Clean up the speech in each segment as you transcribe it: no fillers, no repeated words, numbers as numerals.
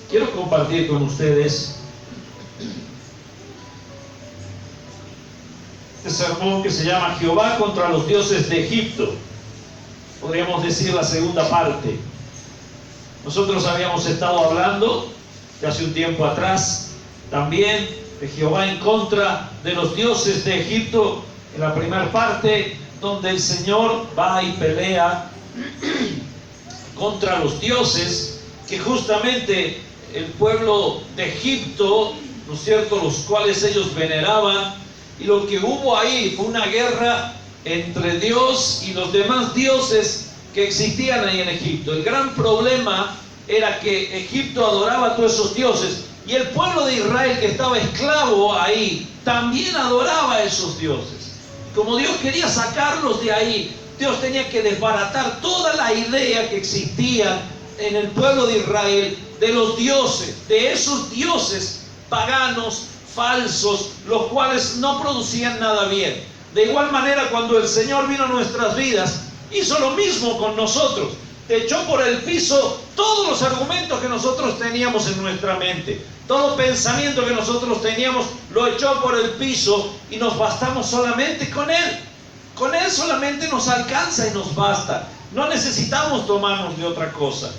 Quiero compartir con ustedes este sermón que se llama Jehová contra los dioses de Egipto. Podríamos decir la segunda parte. Nosotros habíamos estado hablando de hace un tiempo atrás también de Jehová en contra de los dioses de Egipto, en la primera parte, donde el Señor va y pelea contra los dioses que justamente el pueblo de Egipto, ¿no es cierto?, los cuales ellos veneraban, y lo que hubo ahí fue una guerra entre Dios y los demás dioses que existían ahí en Egipto. El gran problema era que Egipto adoraba a todos esos dioses, y el pueblo de Israel, que estaba esclavo ahí, también adoraba a esos dioses. Como Dios quería sacarlos de ahí, Dios tenía que desbaratar toda la idea que existía en el pueblo de Israel de los dioses, de esos dioses paganos, falsos, los cuales no producían nada bien. De igual manera, cuando el Señor vino a nuestras vidas, hizo lo mismo con nosotros. Echó por el piso todos los argumentos que nosotros teníamos en nuestra mente. Todo pensamiento que nosotros teníamos lo echó por el piso, y nos bastamos solamente con Él. Con Él solamente nos alcanza y nos basta. No necesitamos tomarnos de otra cosa.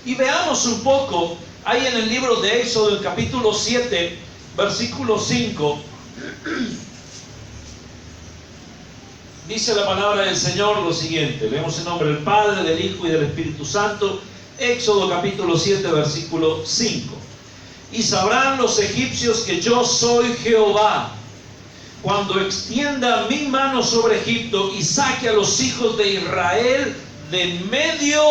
Y veamos un poco, ahí en el libro de Éxodo, el capítulo 7, versículo 5. Dice la palabra del Señor lo siguiente. Leemos en nombre del Padre, del Hijo y del Espíritu Santo. Éxodo capítulo 7, versículo 5. Y sabrán los egipcios que yo soy Jehová, cuando extienda mi mano sobre Egipto y saque a los hijos de Israel de en medio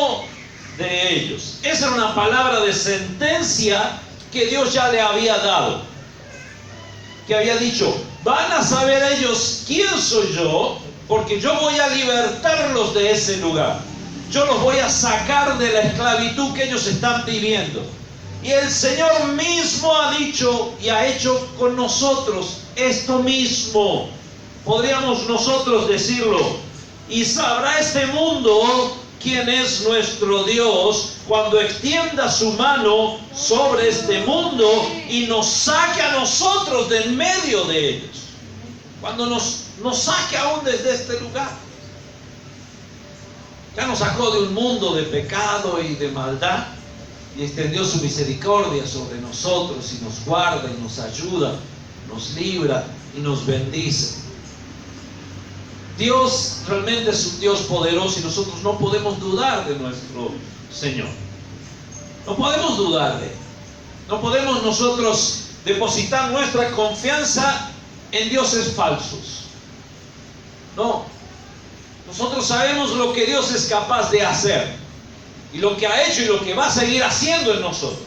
de ellos. Esa era una palabra de sentencia que Dios ya le había dado, que había dicho: van a saber ellos quién soy yo, porque yo voy a libertarlos de ese lugar. Yo los voy a sacar de la esclavitud que ellos están viviendo. Y el Señor mismo ha dicho y ha hecho con nosotros esto mismo. Podríamos nosotros decirlo: y sabrá este mundo quién es nuestro Dios, cuando extienda su mano sobre este mundo y nos saque a nosotros de en medio de ellos. Cuando nos saque aún desde este lugar. Ya nos sacó de un mundo de pecado y de maldad, y extendió su misericordia sobre nosotros, y nos guarda y nos ayuda, nos libra y nos bendice. Dios realmente es un Dios poderoso, y nosotros no podemos dudar de nuestro Señor. No podemos dudar de Él. No podemos nosotros depositar nuestra confianza en dioses falsos. No. Nosotros sabemos lo que Dios es capaz de hacer, y lo que ha hecho y lo que va a seguir haciendo en nosotros.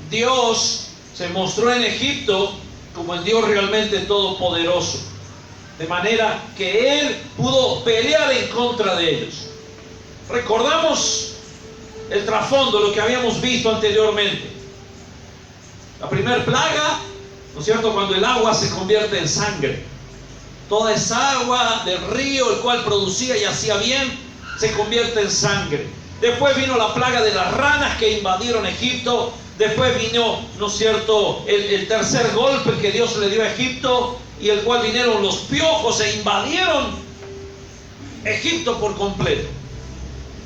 Dios se mostró en Egipto como el Dios realmente todopoderoso, de manera que Él pudo pelear en contra de ellos. Recordamos el trasfondo, lo que habíamos visto anteriormente. La primera plaga, ¿no es cierto?, cuando el agua se convierte en sangre. Toda esa agua del río, el cual producía y hacía bien, se convierte en sangre. Después vino la plaga de las ranas que invadieron Egipto. Después vino, ¿no es cierto?, el tercer golpe que Dios le dio a Egipto, y el cual vinieron los piojos e invadieron Egipto por completo.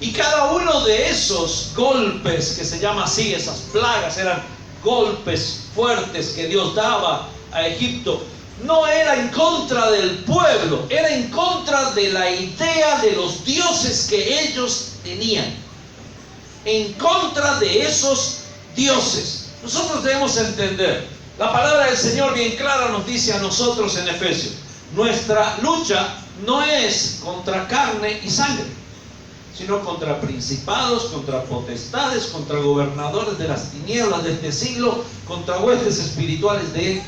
Y cada uno de esos golpes, que se llama así, esas plagas, eran golpes fuertes que Dios daba a Egipto. No era en contra del pueblo, era en contra de la idea de los dioses que ellos tenían. En contra de esos dioses. Nosotros debemos entender, la palabra del Señor bien clara nos dice a nosotros en Efesios: nuestra lucha no es contra carne y sangre, sino contra principados, contra potestades, contra gobernadores de las tinieblas de este siglo, contra huestes espirituales de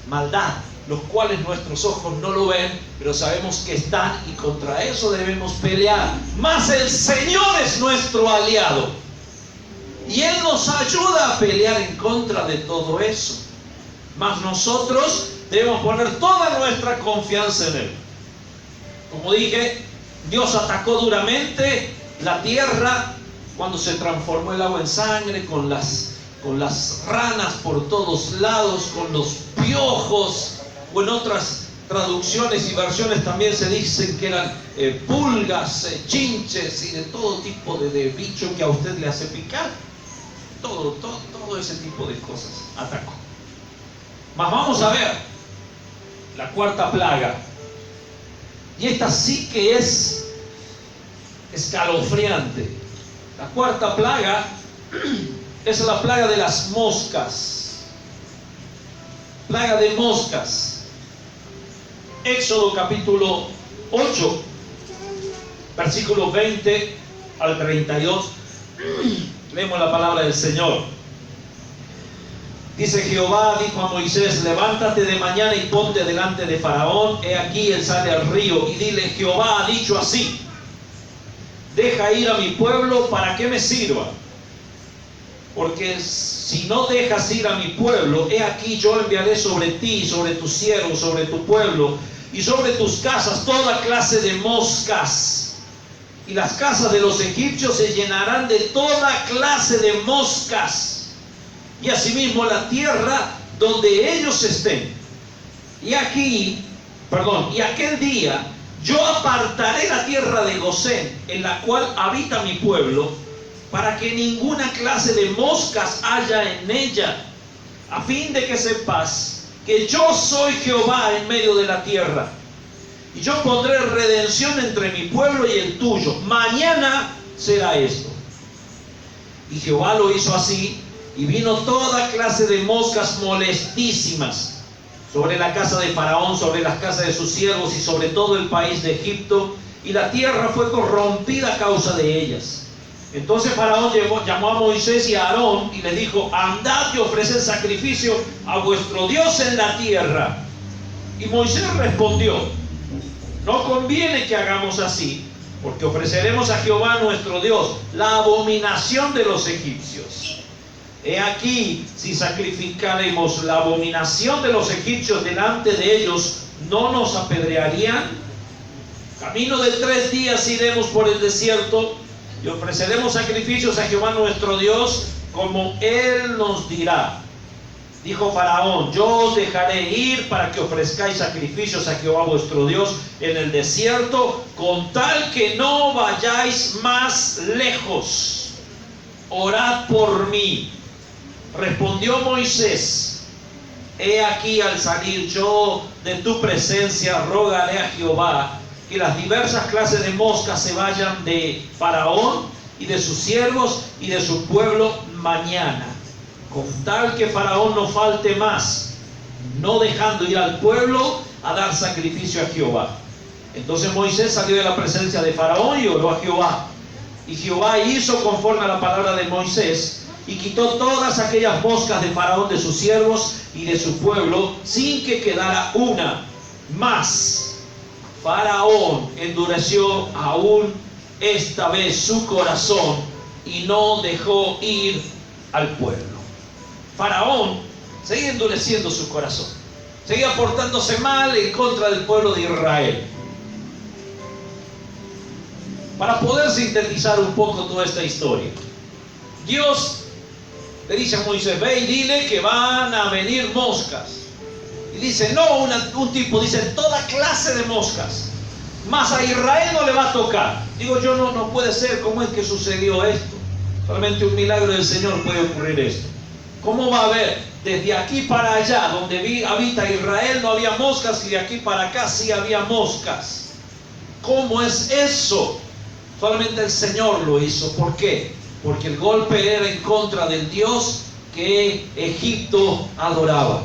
maldad, los cuales nuestros ojos no lo ven, pero sabemos que están, y contra eso debemos pelear. Mas el Señor es nuestro aliado, y Él nos ayuda a pelear en contra de todo eso. Mas nosotros debemos poner toda nuestra confianza en Él. Como dije, Dios atacó duramente la tierra cuando se transformó el agua en sangre, con las con las ranas por todos lados, con los piojos, o en otras traducciones y versiones también se dicen que eran pulgas, chinches y de todo tipo de bicho que a usted le hace picar. Todo ese tipo de cosas atacó. Mas vamos a ver la cuarta plaga. Y esta sí que es escalofriante. La cuarta plaga es la plaga de las moscas. Plaga de moscas. Éxodo capítulo 8, versículos 20 al 32. Leemos la palabra del Señor. Dice: Jehová dijo a Moisés: levántate de mañana y ponte delante de Faraón. He aquí él sale al río. Y dile: Jehová ha dicho así: deja ir a mi pueblo para que me sirva. Porque si no dejas ir a mi pueblo, he aquí yo enviaré sobre ti, sobre tus siervos, sobre tu pueblo y sobre tus casas toda clase de moscas. Y las casas de los egipcios se llenarán de toda clase de moscas. Y asimismo la tierra donde ellos estén. Y aquel día yo apartaré la tierra de Gosén, en la cual habita mi pueblo, para que ninguna clase de moscas haya en ella, a fin de que sepas que yo soy Jehová en medio de la tierra. Y yo pondré redención entre mi pueblo y el tuyo. Mañana será esto. Y Jehová lo hizo así, y vino toda clase de moscas molestísimas sobre la casa de Faraón, sobre las casas de sus siervos y sobre todo el país de Egipto, y la tierra fue corrompida a causa de ellas. Entonces Faraón llamó a Moisés y a Aarón y les dijo: andad y ofreced sacrificio a vuestro Dios en la tierra. Y Moisés respondió: no conviene que hagamos así, porque ofreceremos a Jehová nuestro Dios la abominación de los egipcios. He aquí, si sacrificaremos la abominación de los egipcios delante de ellos, ¿no nos apedrearían? Camino de 3 días iremos por el desierto y ofreceremos sacrificios a Jehová nuestro Dios, como Él nos dirá. Dijo Faraón: yo os dejaré ir para que ofrezcáis sacrificios a Jehová vuestro Dios en el desierto, con tal que no vayáis más lejos. Orad por mí. Respondió Moisés: he aquí, al salir yo de tu presencia, rogaré a Jehová que las diversas clases de moscas se vayan de Faraón y de sus siervos y de su pueblo mañana, con tal que Faraón no falte más, no dejando ir al pueblo a dar sacrificio a Jehová. Entonces Moisés salió de la presencia de Faraón y oró a Jehová. Y Jehová hizo conforme a la palabra de Moisés, y quitó todas aquellas moscas de Faraón, de sus siervos y de su pueblo, sin que quedara una. Mas Faraón endureció aún esta vez su corazón y no dejó ir al pueblo. Faraón seguía endureciendo su corazón, seguía portándose mal en contra del pueblo de Israel. Para poder sintetizar un poco toda esta historia, Dios le dice a Moisés: ve y dile que van a venir moscas. Y dice, no un tipo, dice toda clase de moscas. Mas a Israel no le va a tocar. Digo yo, no puede ser. ¿Cómo es que sucedió esto? Solamente un milagro del Señor puede ocurrir esto. ¿Cómo va a haber? Desde aquí para allá, donde habita Israel, no había moscas, y de aquí para acá sí había moscas. ¿Cómo es eso? Solamente el Señor lo hizo. ¿Por qué? Porque el golpe era en contra del Dios que Egipto adoraba.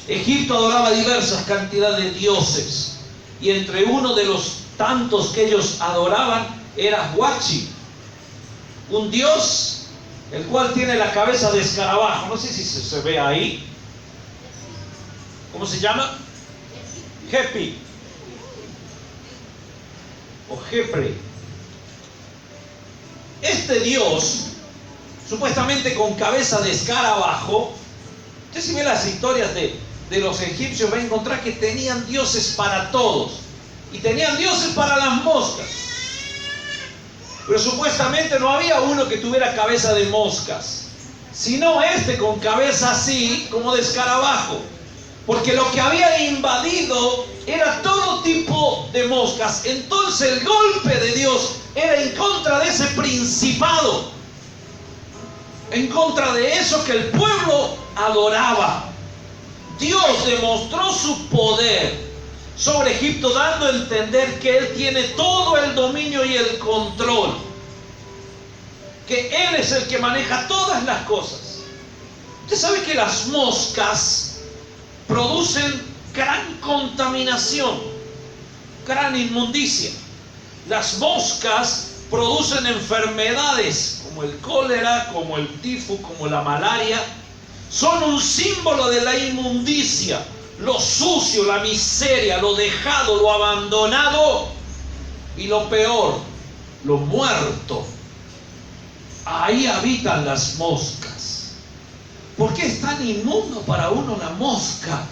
Egipto adoraba diversas cantidades de dioses, y entre uno de los tantos que ellos adoraban era Huachi, un dios el cual tiene la cabeza de escarabajo. No sé si se ve ahí. ¿Cómo se llama? Jepi o Jepre. Este dios, supuestamente con cabeza de escarabajo, usted si ve las historias de los egipcios va a encontrar que tenían dioses para todos, y tenían dioses para las moscas, pero supuestamente no había uno que tuviera cabeza de moscas. sino este con cabeza así como de escarabajo. Porque lo que había invadido era todo tipo de moscas. Entonces el golpe de Dios era en contra de ese principado, en contra de eso que el pueblo adoraba. Dios demostró su poder sobre Egipto, dando a entender que Él tiene todo el dominio y el control, que Él es el que maneja todas las cosas. Usted sabe que las moscas producen gran contaminación, gran inmundicia. Las moscas producen enfermedades como el cólera, como el tifo, como la malaria. Son un símbolo de la inmundicia, lo sucio, la miseria, lo dejado, lo abandonado y lo peor, lo muerto. Ahí habitan las moscas. ¿Por qué es tan inmundo para uno la mosca?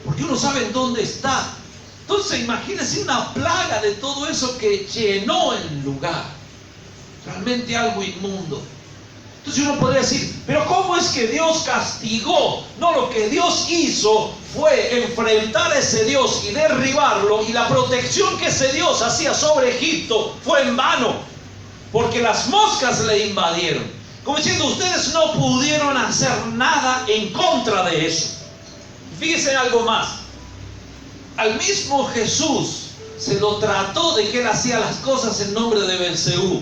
Porque uno sabe en dónde está. Entonces imagínense una plaga de todo eso que llenó el lugar. Realmente algo inmundo. Entonces uno podría decir, pero ¿cómo es que Dios castigó? No, lo que Dios hizo fue enfrentar a ese Dios y derribarlo, y la protección que ese Dios hacía sobre Egipto fue en vano, porque las moscas le invadieron. Como diciendo, ustedes no pudieron hacer nada en contra de eso. Fíjense en algo más. Al mismo Jesús se lo trató de que Él hacía las cosas en nombre de Belcebú.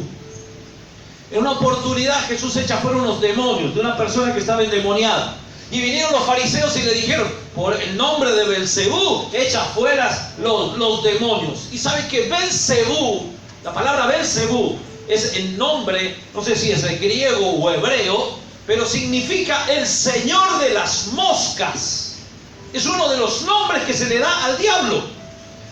En una oportunidad Jesús echa fuera unos demonios de una persona que estaba endemoniada. Y vinieron los fariseos y le dijeron, por el nombre de Belcebú, echa fuera los demonios. Y sabe que Belcebú, la palabra Belcebú, es el nombre, no sé si es el griego o hebreo, pero significa el señor de las moscas. Es uno de los nombres que se le da al diablo,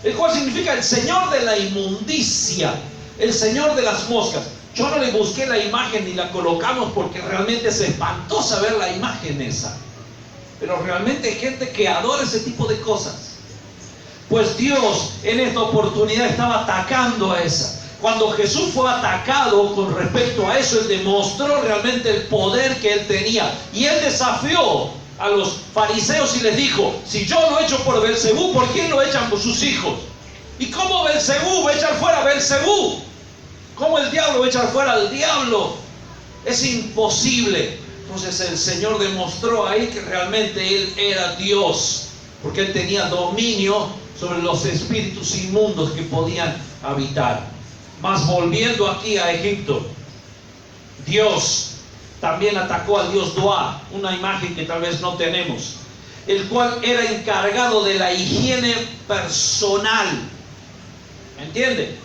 el cual significa el señor de la inmundicia, el señor de las moscas. Yo no le busqué la imagen ni la colocamos porque realmente es espantosa ver la imagen esa, pero realmente hay gente que adora ese tipo de cosas. Pues Dios en esta oportunidad estaba atacando a esa. Cuando Jesús fue atacado con respecto a eso, Él demostró realmente el poder que Él tenía. Y Él desafió a los fariseos y les dijo, si yo lo he hecho por Belcebú, ¿por quién lo echan por sus hijos? ¿Y cómo Belcebú va a echar fuera a Belcebú? ¿Cómo el diablo va a echar fuera al diablo? Es imposible. Entonces el Señor demostró ahí que realmente Él era Dios, porque Él tenía dominio sobre los espíritus inmundos que podían habitar. Mas volviendo aquí a Egipto, Dios también atacó al dios Duá, una imagen que tal vez no tenemos, el cual era encargado de la higiene personal. ¿Me entiende?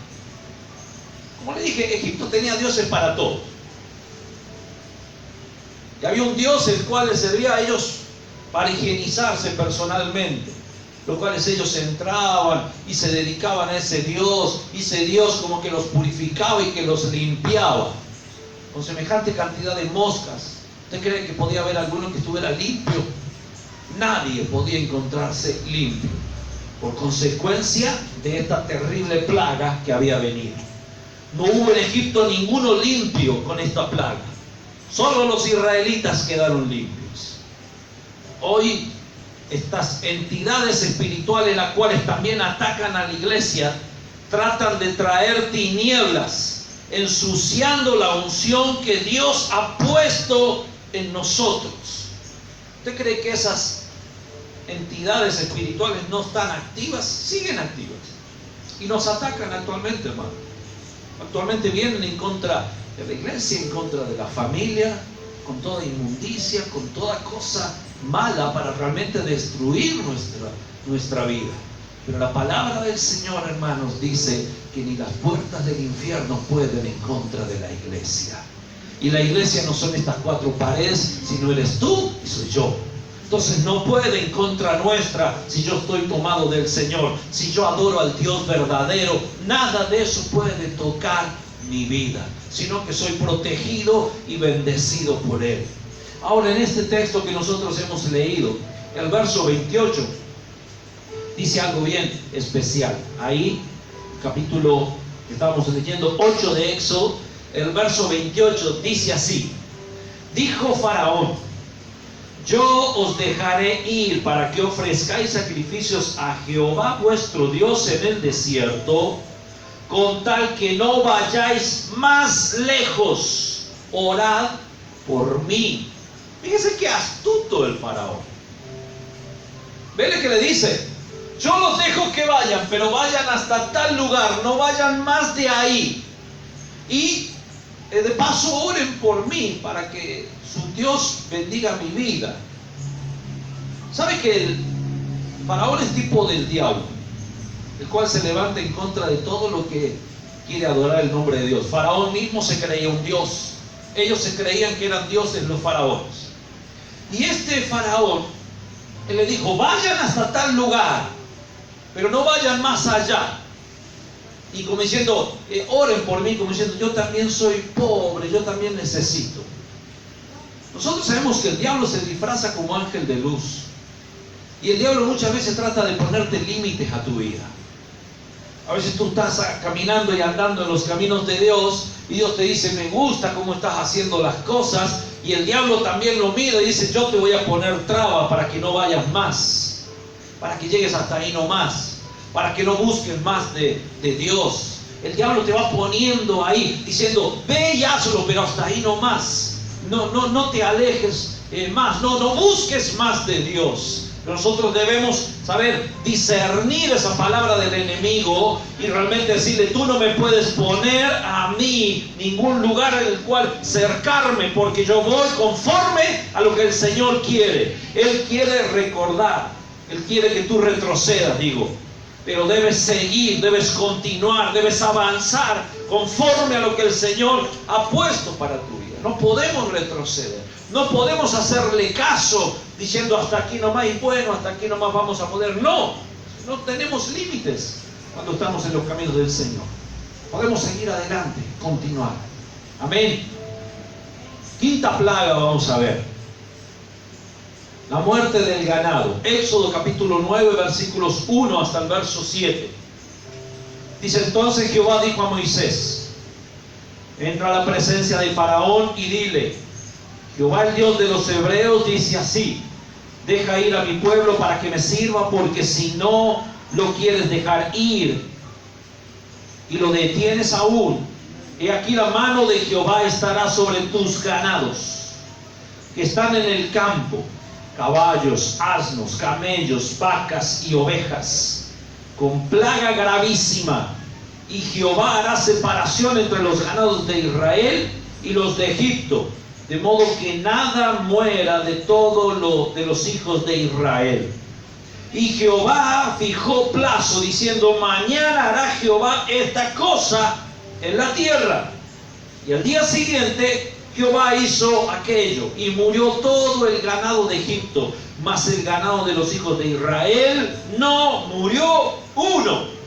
Como le dije, Egipto tenía dioses para todo. Y había un dios el cual les servía a ellos para higienizarse personalmente, los cuales ellos entraban y se dedicaban a ese Dios, y ese Dios como que los purificaba y que los limpiaba. Con semejante cantidad de moscas, ¿usted cree que podía haber alguno que estuviera limpio? Nadie podía encontrarse limpio, por consecuencia de esta terrible plaga que había venido. No hubo en Egipto ninguno limpio con esta plaga. Solo los israelitas quedaron limpios. Hoy estas entidades espirituales, las cuales también atacan a la iglesia, tratan de traer tinieblas, ensuciando la unción que Dios ha puesto en nosotros. ¿Usted cree que esas entidades espirituales no están activas? Siguen activas y nos atacan actualmente, hermano. Actualmente vienen en contra de la iglesia, en contra de la familia, con toda inmundicia, con toda cosa mala para realmente destruir nuestra vida. Pero la palabra del Señor, hermanos, dice que ni las puertas del infierno pueden en contra de la iglesia. Y la iglesia no son estas cuatro paredes, sino eres tú y soy yo. Entonces no puede en contra nuestra si yo estoy tomado del Señor, si yo adoro al Dios verdadero. Nada de eso puede tocar mi vida, sino que soy protegido y bendecido por Él. Ahora, en este texto que nosotros hemos leído, el verso 28 dice algo bien especial. Ahí, capítulo que estábamos leyendo, 8 de Éxodo, el verso 28 dice así: Dijo Faraón: yo os dejaré ir para que ofrezcáis sacrificios a Jehová vuestro Dios en el desierto, con tal que no vayáis más lejos. Orad por mí. Fíjese qué astuto el Faraón. Vele que le dice: yo los dejo que vayan, pero vayan hasta tal lugar, no vayan más de ahí. Y de paso oren por mí para que su Dios bendiga mi vida. ¿Sabe que el Faraón es tipo del diablo, el cual se levanta en contra de todo lo que quiere adorar el nombre de Dios? Faraón mismo se creía un dios. Ellos se creían que eran dioses los faraones. Y este Faraón, él le dijo: vayan hasta tal lugar, pero no vayan más allá. Y como diciendo, oren por mí, como diciendo, yo también soy pobre, yo también necesito. Nosotros sabemos que el diablo se disfraza como ángel de luz. Y el diablo muchas veces trata de ponerte límites a tu vida. A veces tú estás caminando y andando en los caminos de Dios, y Dios te dice: me gusta cómo estás haciendo las cosas. Y el diablo también lo mira y dice: yo te voy a poner traba para que no vayas más, para que llegues hasta ahí no más, para que no busques más de Dios. El diablo te va poniendo ahí, diciendo: ve y hazlo, pero hasta ahí no más. No te alejes más, no busques más de Dios. Nosotros debemos saber discernir esa palabra del enemigo y realmente decirle: tú no me puedes poner a mí ningún lugar en el cual cercarme, porque yo voy conforme a lo que el Señor quiere. Él quiere recordar, Él quiere que tú retrocedas, pero debes seguir, debes continuar, debes avanzar conforme a lo que el Señor ha puesto para tu vida. No podemos retroceder, no podemos hacerle caso diciendo: hasta aquí nomás, y bueno, hasta aquí nomás vamos a poder. No tenemos límites cuando estamos en los caminos del Señor. Podemos seguir adelante, continuar. Amén. Quinta plaga vamos a ver: la muerte del ganado. Éxodo capítulo 9, versículos 1 hasta el verso 7. Dice: entonces Jehová dijo a Moisés: entra a la presencia de Faraón y dile: Jehová, el Dios de los hebreos, dice así: deja ir a mi pueblo para que me sirva, porque si no lo quieres dejar ir y lo detienes aún, he aquí la mano de Jehová estará sobre tus ganados que están en el campo, caballos, asnos, camellos, vacas y ovejas, con plaga gravísima. Y Jehová hará separación entre los ganados de Israel y los de Egipto, de modo que nada muera de todo lo de los hijos de Israel. Y Jehová fijó plazo, diciendo: mañana hará Jehová esta cosa en la tierra. Y al día siguiente Jehová hizo aquello, y murió todo el ganado de Egipto, mas el ganado de los hijos de Israel no murió uno.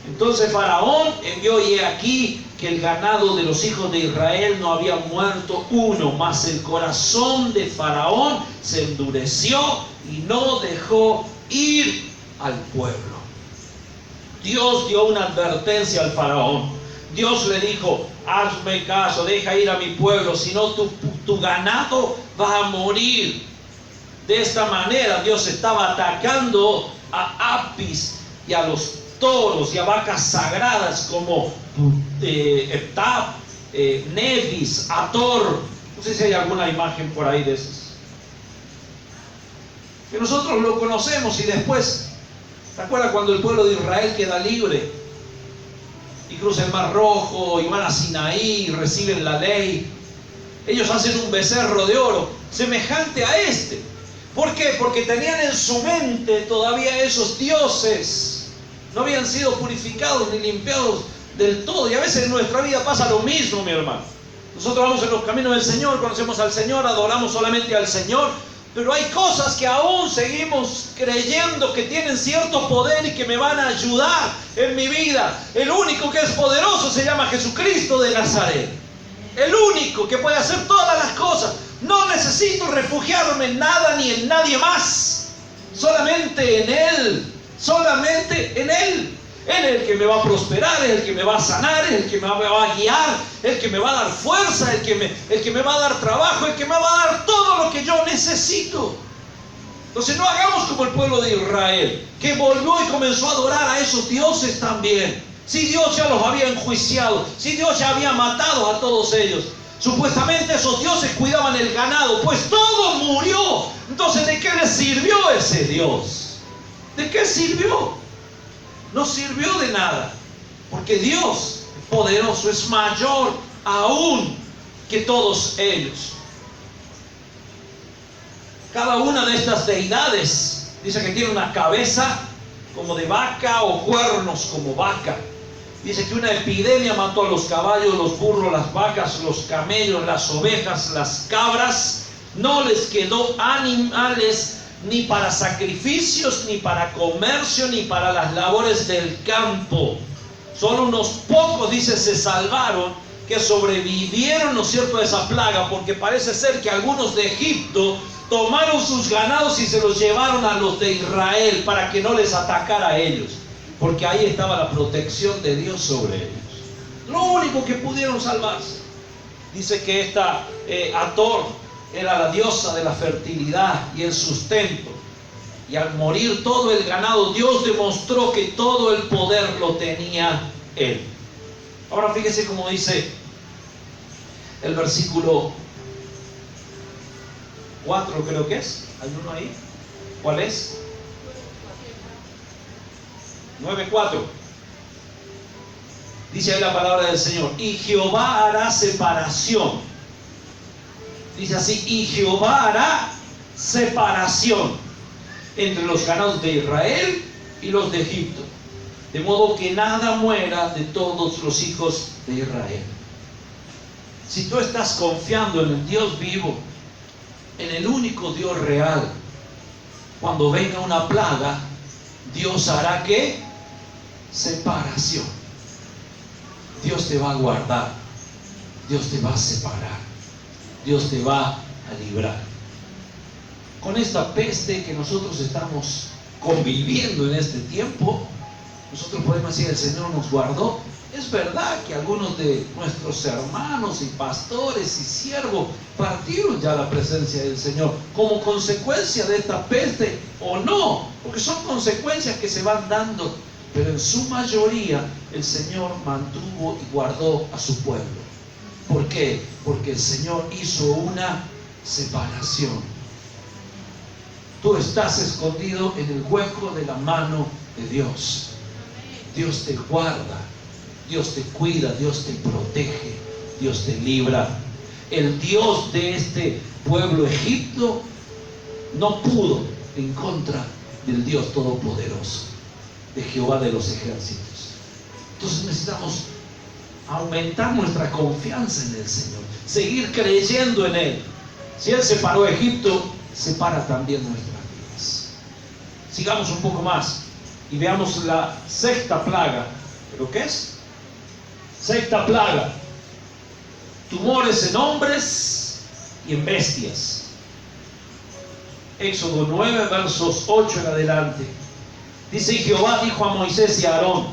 Entonces Faraón envió, y he aquí que el ganado de los hijos de Israel no había muerto uno, mas el corazón de Faraón se endureció y no dejó ir al pueblo. Dios dio una advertencia al Faraón. Dios le dijo: hazme caso, deja ir a mi pueblo, si no tu ganado va a morir. De esta manera Dios estaba atacando a Apis y a los toros y a vacas sagradas como Eptab, Nevis, Ator. No sé si hay alguna imagen por ahí de esas, que nosotros lo conocemos. Y después, ¿se acuerdan cuando el pueblo de Israel queda libre y cruza el Mar Rojo y van a Sinaí y reciben la ley? Ellos hacen un becerro de oro semejante a este. ¿Por qué? Porque tenían en su mente todavía esos dioses. No habían sido purificados ni limpiados del todo. Y a veces en nuestra vida pasa lo mismo, mi hermano. Nosotros vamos en los caminos del Señor, conocemos al Señor, adoramos solamente al Señor, pero hay cosas que aún seguimos creyendo que tienen cierto poder y que me van a ayudar en mi vida. El único que es poderoso se llama Jesucristo de Nazaret. El único que puede hacer todas las cosas. No necesito refugiarme en nada ni en nadie más. Solamente en Él. Solamente en Él. Él es el que me va a prosperar, es el que me va a sanar, es el que me va a guiar, el que me va a dar fuerza, el que me va a dar trabajo, el que me va a dar todo lo que yo necesito. Entonces no hagamos como el pueblo de Israel, que volvió y comenzó a adorar a esos dioses también. Si Dios ya los había enjuiciado, si Dios ya había matado a todos ellos. Supuestamente esos dioses cuidaban el ganado, pues todo murió. Entonces, ¿de qué les sirvió ese Dios? ¿De qué sirvió? No sirvió de nada, porque Dios poderoso es mayor aún que todos ellos. Cada una de estas deidades dice que tiene una cabeza como de vaca o cuernos como vaca. Dice que una epidemia mató a los caballos, los burros, las vacas, los camellos, las ovejas, las cabras. No les quedó animales ni para sacrificios, ni para comercio, ni para las labores del campo. Solo unos pocos, dice, se salvaron, que sobrevivieron, ¿no es cierto?, a esa plaga, porque parece ser que algunos de Egipto tomaron sus ganados y se los llevaron a los de Israel para que no les atacara a ellos. Porque ahí estaba la protección de Dios sobre ellos. Lo único que pudieron salvarse. Dice que esta Hathor era la diosa de la fertilidad y el sustento. Y al morir todo el ganado, Dios demostró que todo el poder lo tenía Él. Ahora fíjese cómo dice el versículo 4, creo que es. ¿Hay uno ahí? ¿Cuál es? 9:4. Dice ahí la palabra del Señor: y Jehová hará separación. Dice así: y Jehová hará separación entre los ganados de Israel y los de Egipto, de modo que nada muera de todos los hijos de Israel. Si tú estás confiando en el Dios vivo, en el único Dios real, cuando venga una plaga, Dios hará ¿qué? Separación. Dios te va a guardar, Dios te va a separar, Dios te va a librar. Con esta peste que nosotros estamos conviviendo en este tiempo, nosotros podemos decir: el Señor nos guardó. Es verdad que algunos de nuestros hermanos y pastores y siervos partieron ya a la presencia del Señor como consecuencia de esta peste, o no, porque son consecuencias que se van dando, pero en su mayoría el Señor mantuvo y guardó a su pueblo. ¿Por qué? Porque el Señor hizo una separación. Tú estás escondido en el hueco de la mano de Dios. Dios te guarda, Dios te cuida, Dios te protege, Dios te libra. El Dios de este pueblo Egipto no pudo en contra del Dios Todopoderoso, de Jehová de los ejércitos. Entonces necesitamos aumentar nuestra confianza en el Señor, seguir creyendo en Él. Si Él separó a Egipto, separa también nuestras vidas. Sigamos un poco más y veamos la sexta plaga. ¿Pero qué es? Sexta plaga: tumores en hombres y en bestias. Éxodo 9, versos 8 en adelante. Dice: y Jehová dijo a Moisés y a Aarón: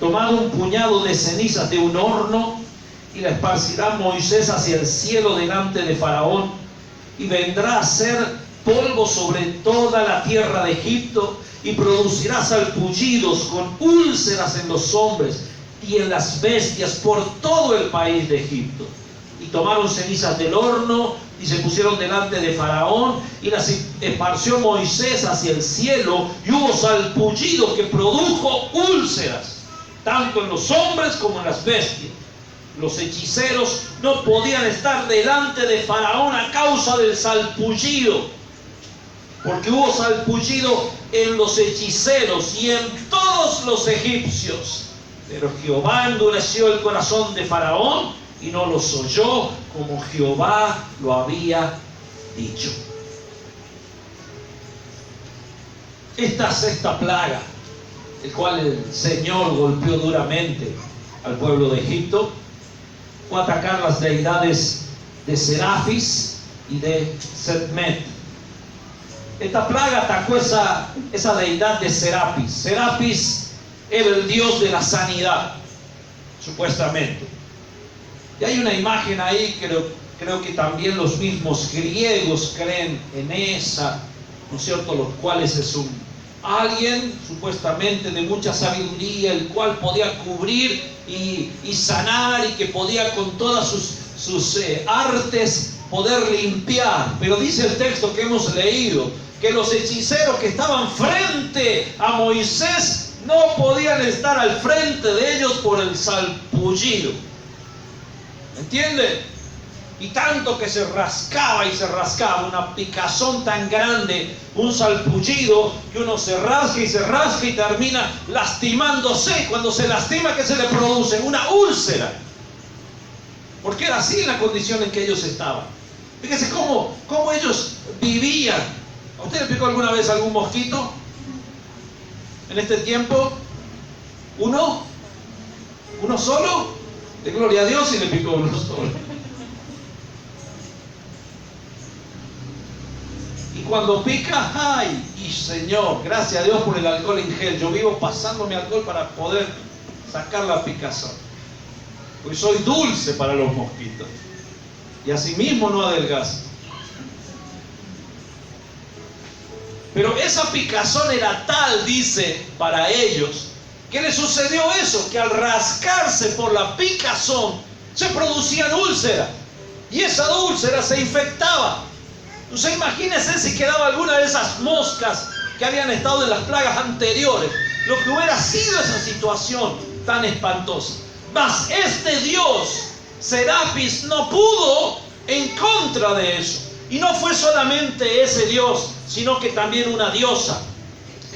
tomad un puñado de cenizas de un horno, y la esparcirá Moisés hacia el cielo delante de Faraón, y vendrá a ser polvo sobre toda la tierra de Egipto, y producirá salpullidos con úlceras en los hombres y en las bestias por todo el país de Egipto. Y tomaron cenizas del horno y se pusieron delante de Faraón, y las esparció Moisés hacia el cielo, y hubo salpullido que produjo úlceras, tanto en los hombres como en las bestias. Los hechiceros no podían estar delante de Faraón a causa del salpullido, porque hubo salpullido en los hechiceros y en todos los egipcios. Pero Jehová endureció el corazón de Faraón y no los oyó, como Jehová lo había dicho. Esta sexta plaga, el cual el Señor golpeó duramente al pueblo de Egipto, fue atacar las deidades de Serafis y de Setmet. Esta plaga atacó esa deidad de Serapis. Serapis era el Dios de la sanidad, supuestamente. Y hay una imagen ahí, creo que también los mismos griegos creen en esa, ¿no es cierto?, los cuales es alguien supuestamente de mucha sabiduría, el cual podía cubrir y sanar, y que podía con todas sus artes poder limpiar. Pero dice el texto que hemos leído que los hechiceros que estaban frente a Moisés no podían estar al frente de ellos por el salpullido. ¿Entienden? Y tanto que se rascaba y se rascaba, una picazón tan grande, un salpullido, que uno se rasca y termina lastimándose. Cuando se lastima, ¿qué se le produce? Una úlcera. Porque era así la condición en que ellos estaban. Fíjense cómo ellos vivían. ¿A usted le picó alguna vez algún mosquito en este tiempo? ¿Uno solo? De gloria a Dios, y le picó uno solo. Y cuando pica, ¡ay! Y Señor, gracias a Dios por el alcohol en gel. Yo vivo pasándome alcohol para poder sacar la picazón. Porque soy dulce para los mosquitos. Y así mismo no adelgazo. Pero esa picazón era tal, dice, para ellos, que les sucedió eso, que al rascarse por la picazón se producían úlceras. Y esa úlcera se infectaba. Entonces imagínense si quedaba alguna de esas moscas que habían estado en las plagas anteriores, lo que hubiera sido esa situación tan espantosa. Mas este Dios, Serapis, no pudo en contra de eso. Y no fue solamente ese Dios, sino que también una diosa,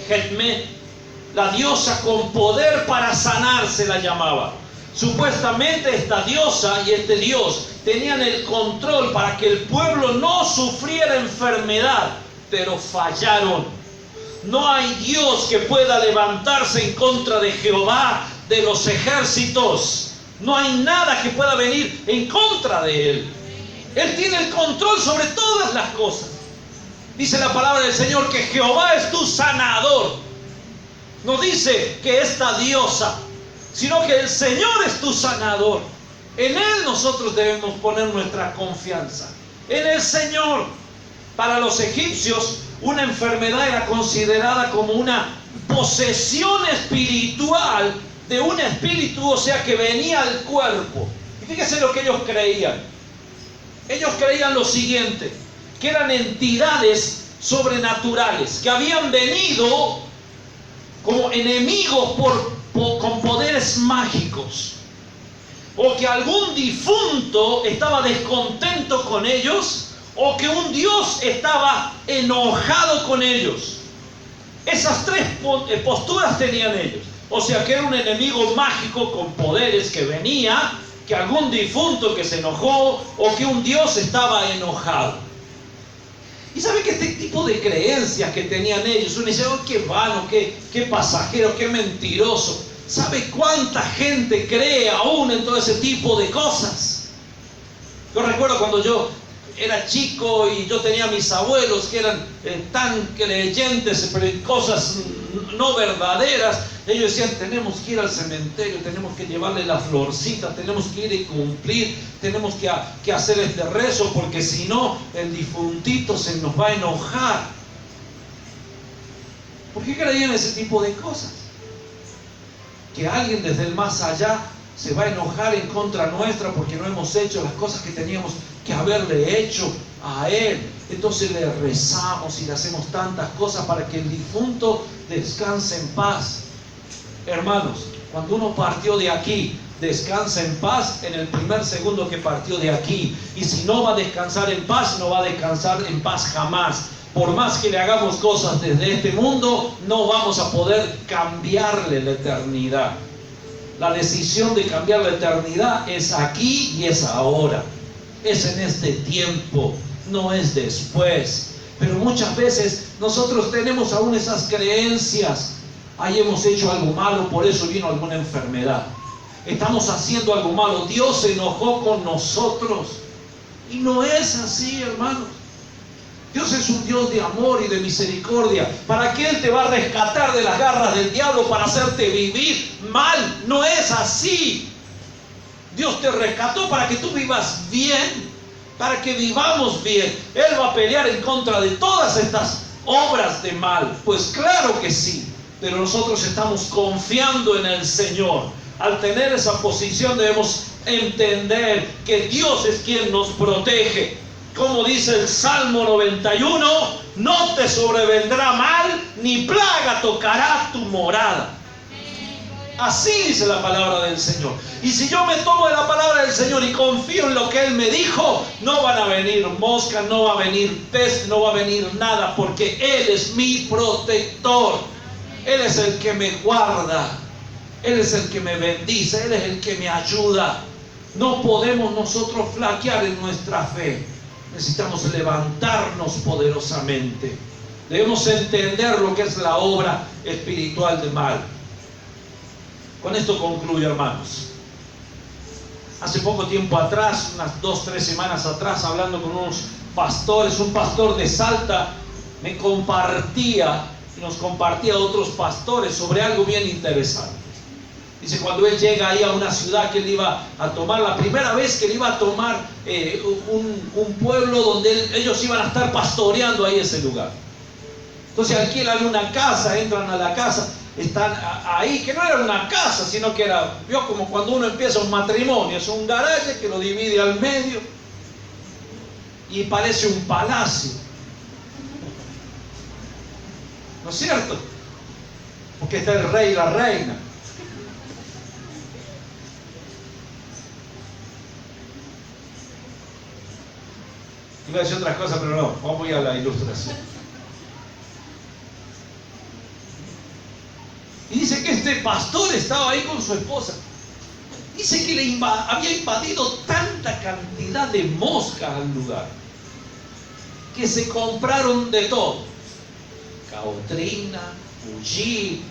Jetmet, la diosa con poder para sanar, se la llamaba. Supuestamente esta diosa y este Dios tenían el control para que el pueblo no sufriera enfermedad, pero fallaron. No hay Dios que pueda levantarse en contra de Jehová de los ejércitos. No hay nada que pueda venir en contra de Él. Él tiene el control sobre todas las cosas. Dice la palabra del Señor que Jehová es tu sanador. No dice que esta diosa, sino que el Señor es tu sanador. En Él nosotros debemos poner nuestra confianza. En el Señor. Para los egipcios, una enfermedad era considerada como una posesión espiritual de un espíritu, o sea, que venía al cuerpo. Y fíjese lo que ellos creían. Ellos creían lo siguiente, que eran entidades sobrenaturales, que habían venido como enemigos con poderes mágicos, o que algún difunto estaba descontento con ellos, o que un Dios estaba enojado con ellos. Esas tres posturas tenían ellos. O sea, que era un enemigo mágico con poderes que venía, que algún difunto que se enojó, o que un Dios estaba enojado. Y sabe que este tipo de creencias que tenían ellos, uno dice, oh, qué vano, qué pasajero, qué mentiroso. ¿Sabe cuánta gente cree aún en todo ese tipo de cosas? Yo recuerdo cuando yo era chico y yo tenía a mis abuelos que eran tan creyentes, pero en cosas no verdaderas. Ellos decían, tenemos que ir al cementerio, tenemos que llevarle la florcita, tenemos que ir y cumplir, tenemos que hacer este rezo, porque si no, el difuntito se nos va a enojar. ¿Por qué creían ese tipo de cosas? Que alguien desde el más allá se va a enojar en contra nuestra porque no hemos hecho las cosas que teníamos que haberle hecho a Él. Entonces le rezamos y le hacemos tantas cosas para que el difunto descanse en paz. Hermanos, cuando uno partió de aquí, descansa en paz en el primer segundo que partió de aquí. Y si no va a descansar en paz, no va a descansar en paz jamás. Por más que le hagamos cosas desde este mundo, no vamos a poder cambiarle la eternidad. La decisión de cambiar la eternidad es aquí y es ahora. Es en este tiempo, no es después. Pero muchas veces nosotros tenemos aún esas creencias. Ahí hemos hecho algo malo, por eso vino alguna enfermedad. Estamos haciendo algo malo, Dios se enojó con nosotros. Y no es así, hermanos. Dios es un Dios de amor y de misericordia. ¿Para qué Él te va a rescatar de las garras del diablo para hacerte vivir mal? No es así. Dios te rescató para que tú vivas bien, para que vivamos bien. Él va a pelear en contra de todas estas obras de mal. Pues claro que sí, pero nosotros estamos confiando en el Señor. Al tener esa posición debemos entender que Dios es quien nos protege. Como dice el Salmo 91, no te sobrevendrá mal, ni plaga tocará tu morada. Así dice la palabra del Señor. Y si yo me tomo de la palabra del Señor y confío en lo que Él me dijo, no van a venir moscas, no va a venir peste, no va a venir nada, porque Él es mi protector. Él es el que me guarda. Él es el que me bendice. Él es el que me ayuda. No podemos nosotros flaquear en nuestra fe. Necesitamos levantarnos poderosamente. Debemos entender lo que es la obra espiritual del mal. Con esto concluyo, hermanos. Hace poco tiempo atrás, unas 2-3 semanas atrás, hablando con unos pastores, un pastor de Salta me compartía y nos compartía a otros pastores sobre algo bien interesante. Dice, cuando él llega ahí a una ciudad que él iba a tomar, la primera vez que él iba a tomar un pueblo donde ellos iban a estar pastoreando ahí ese lugar. Entonces alquilan una casa, entran a la casa, están ahí, que no era una casa, sino que era, vio como cuando uno empieza un matrimonio, es un garaje que lo divide al medio y parece un palacio. ¿No es cierto? Porque está el rey y la reina. Iba a decir otra cosa, pero no, vamos a ir a la ilustración. Y dice que este pastor estaba ahí con su esposa. Dice que había invadido tanta cantidad de moscas al lugar que se compraron de todo. Caotrina, Fuji,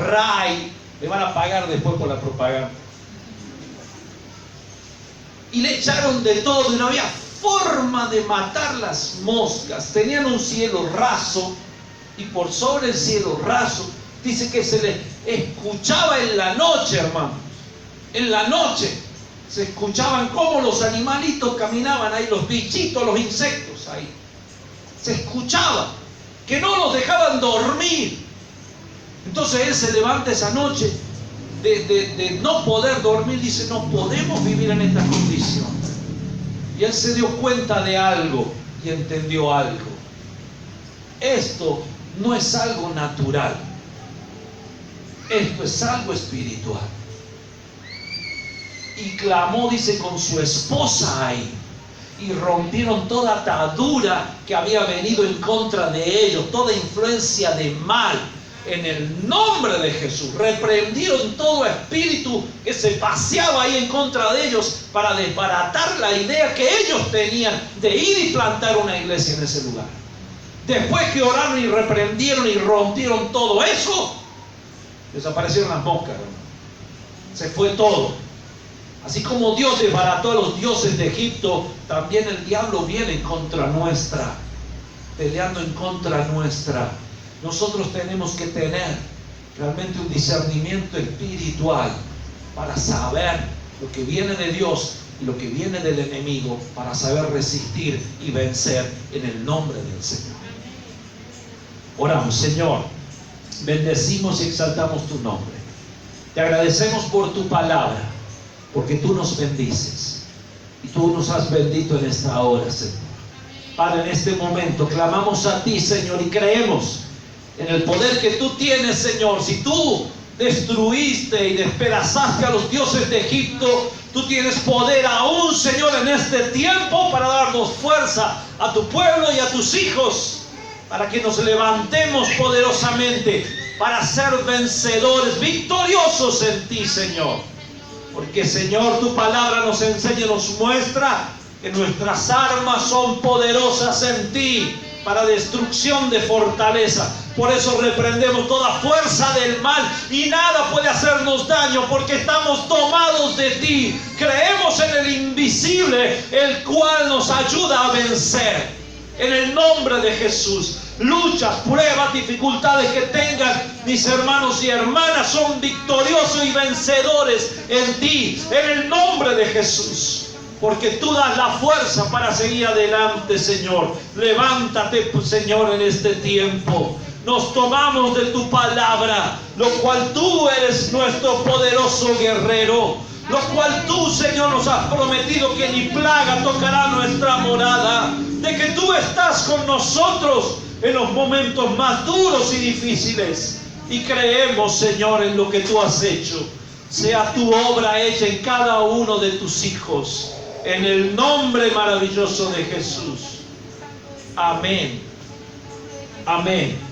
Ray. Le van a pagar después por la propaganda. Y le echaron de todo y no había forma de matar las moscas. Tenían un cielo raso y por sobre el cielo raso dice que se les escuchaba en la noche, hermanos. En la noche se escuchaban cómo los animalitos caminaban ahí, los bichitos, los insectos ahí. Se escuchaba que no los dejaban dormir. Entonces él se levanta esa noche de no poder dormir. Dice, no podemos vivir en esta condición. Y él se dio cuenta de algo y entendió algo. Esto no es algo natural. Esto es algo espiritual. Y clamó, dice, con su esposa ahí. Y rompieron toda atadura que había venido en contra de ellos, toda influencia de mal. En el nombre de Jesús, reprendieron todo espíritu que se paseaba ahí en contra de ellos para desbaratar la idea que ellos tenían de ir y plantar una iglesia en ese lugar. Después que oraron y reprendieron y rompieron todo eso, desaparecieron las moscas, hermano. Se fue todo. Así como Dios desbarató a los dioses de Egipto, también el diablo viene en contra nuestra, peleando en contra nuestra. Nosotros tenemos que tener realmente un discernimiento espiritual para saber lo que viene de Dios y lo que viene del enemigo, para saber resistir y vencer en el nombre del Señor. Oramos. Señor, bendecimos y exaltamos tu nombre. Te agradecemos por tu palabra, porque tú nos bendices y tú nos has bendito en esta hora, Señor. Padre, en este momento clamamos a ti, Señor, y creemos en el poder que tú tienes, Señor. Si tú destruiste y despedazaste a los dioses de Egipto, tú tienes poder aún, Señor, en este tiempo para darnos fuerza a tu pueblo y a tus hijos, para que nos levantemos poderosamente, para ser vencedores, victoriosos en ti, Señor. Porque, Señor, tu palabra nos enseña y nos muestra que nuestras armas son poderosas en ti, para destrucción de fortaleza. Por eso reprendemos toda fuerza del mal y nada puede hacernos daño, porque estamos tomados de ti. Creemos en el invisible, el cual nos ayuda a vencer. En el nombre de Jesús. Luchas, pruebas, dificultades que tengan mis hermanos y hermanas son victoriosos y vencedores en ti. En el nombre de Jesús. Porque tú das la fuerza para seguir adelante, Señor. Levántate, Señor, en este tiempo. Nos tomamos de tu palabra, lo cual tú eres nuestro poderoso guerrero, lo cual tú, Señor, nos has prometido que ni plaga tocará nuestra morada, de que tú estás con nosotros en los momentos más duros y difíciles. Y creemos, Señor, en lo que tú has hecho. Sea tu obra hecha en cada uno de tus hijos, en el nombre maravilloso de Jesús. Amén. Amén.